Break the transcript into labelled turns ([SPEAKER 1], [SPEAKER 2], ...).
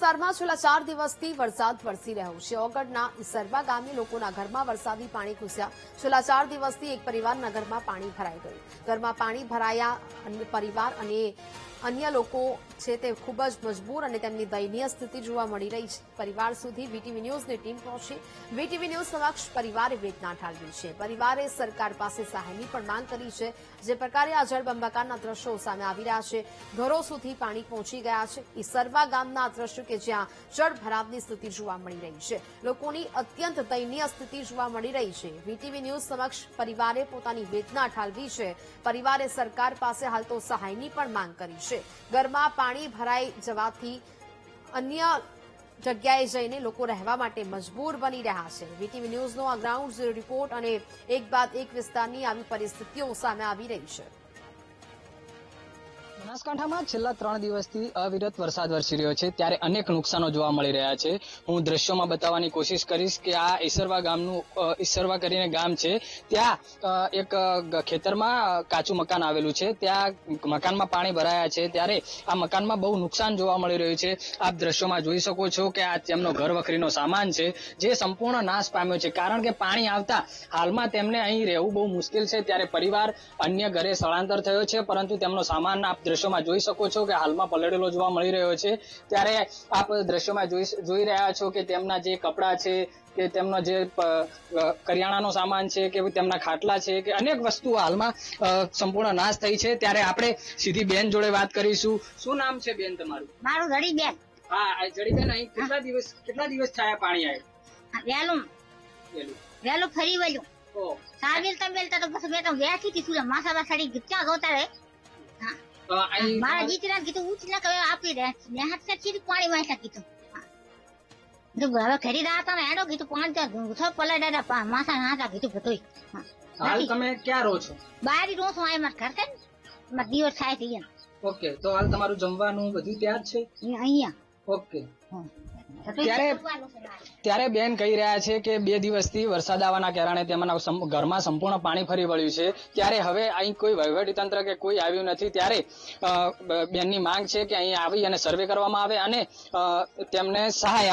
[SPEAKER 1] વિસ્તારમાં છેલ્લા 4 દિવસથી વરસાદ વરસી રહ્યો છે। ઓગળના ઈસરવા ગામે લોકોના ઘરમાં વરસાદી પાણી ઘૂસ્યા। છેલ્લા 4 દિવસથી એક પરિવારના ઘરમાં પાણી ભરાઈ ગયું। ઘરમાં પાણી ભરાયા અન્ય પરિવાર અને અન્ય લોકો છે તે ખૂબ જ મજબૂર અને તેમની દયનીય સ્થિતિ જોવા મળી રહી છે। પરિવાર સુધી વીટીવી ન્યૂઝની ટીમ પહોંચી। વીટીવી ન્યૂઝ સમક્ષ પરિવારે વેદના ઠાલવી છે। પરિવારે સરકાર પાસે સહાયની પણ માંગ કરી છે। જે પ્રકારે આ જળબંબાકારના દ્રશ્યો સામે આવી રહ્યા છે, ઘરો સુધી પાણી પહોંચી ગયા છે। ઈસરવા ગામના દ્રશ્યો કે જ્યાં જળભરાવની સ્થિતિ જોવા મળી રહી છે, લોકોની અત્યંત દયનીય સ્થિતિ જોવા મળી રહી છે। વીટીવી ન્યૂઝ સમક્ષ પરિવારે પોતાની વેદના ઠાલવી છે। પરિવારે સરકાર પાસે હાલ તો સહાયની પણ માંગ કરી છે। ઘરમાં પાણી ભરાઈ જવાથી અન્ય જગ્યાએ જઈને લોકો રહેવા માટે મજબૂર બની રહ્યા છે। વીટીવી ન્યૂઝનો આ ગ્રાઉન્ડ ઝીરો રિપોર્ટ અને એક બાદ એક વિસ્તારની આવી પરિસ્થિતિઓ સામે આવી રહી છે।
[SPEAKER 2] બનાસકાંઠામાં છેલ્લા 3 દિવસથી અવિરત વરસાદ વરસી રહ્યો છે, ત્યારે અનેક નુકસાનો જોવા મળી રહ્યા છે। હું દ્રશ્યોમાં બતાવવાની કોશિશ કરીશ કે આ ઈસરવા ગામનું ઈસરવા કરીને ગામ છે, ત્યાં એક ખેતરમાં કાચું મકાન આવેલું છે। ત્યાં મકાનમાં પાણી ભરાયા છે, ત્યારે આ મકાનમાં બહુ નુકસાન જોવા મળી રહ્યું છે। આપ દ્રશ્યોમાં જોઈ શકો છો કે આ તેમનો ઘર વખરીનો સામાન છે, જે સંપૂર્ણ નાશ પામ્યો છે, કારણ કે પાણી આવતા હાલમાં તેમને અહીં રહેવું બહુ મુશ્કેલ છે। ત્યારે પરિવાર અન્ય ઘરે સ્થળાંતર થયો છે, પરંતુ તેમનો સામાન આપ દ્રશ્યોમાં જોઈ શકો છો કે હાલમાં પલળેલો જોવા મળી રહ્યો છે। ત્યારે આપ દ્રશ્યોમાં જોઈ રહ્યા છો કે તેમના જે કપડાં છે કે તેમનો જે કરિયાણાનો સામાન છે કે તેમના ખાટલા છે કે અનેક વસ્તુઓ હાલમાં સંપૂર્ણ નાશ થઈ છે। ત્યારે આપણે સીધી બેન જોડે વાત કરીશું। શું નામ છે બેન તમારું?
[SPEAKER 3] મારું જડીબેન।
[SPEAKER 2] હા, જડીબેન, અહીં કેટલા દિવસ થયા પાણી આવ્યું?
[SPEAKER 3] વેલું ફરી વળ્યું સાવેલતા તો પછી મેં તો વેચી દીધું માસા સડી ક્યાં ગોતા રે મારા જીતરા કીધું ઉછલા કે આપી દે ને હાથ સીધી પાણી વાંચા કીધું હવે ઘરી રાતા ને એડો કીધું પાણી છ પલાડા માસા નાતા કીધું બધું।
[SPEAKER 2] હાલ તમે ક્યાં રહો છો?
[SPEAKER 3] બારી રહું છું આ મારા ઘર છે ને મારા દિવસ થાય છે।
[SPEAKER 2] ઓકે, તો હાલ તમારું જમવાનું બધું ત્યાં જ છે?
[SPEAKER 3] અહીંયા
[SPEAKER 2] ઓકે। ત્યારે બેન કહી રહ્યા છે કે 2 દિવસથી વરસાદ આવવાના કારણે તેમના ઘરમાં સંપૂર્ણ પાણી ફરી વળ્યું છે। ત્યારે હવે અહીં કોઈ વહીવટીતંત્ર કે કોઈ આવ્યું નથી। ત્યારે બેનની માંગ છે કે અહીં આવી અને સર્વે કરવામાં આવે અને તેમને સહાય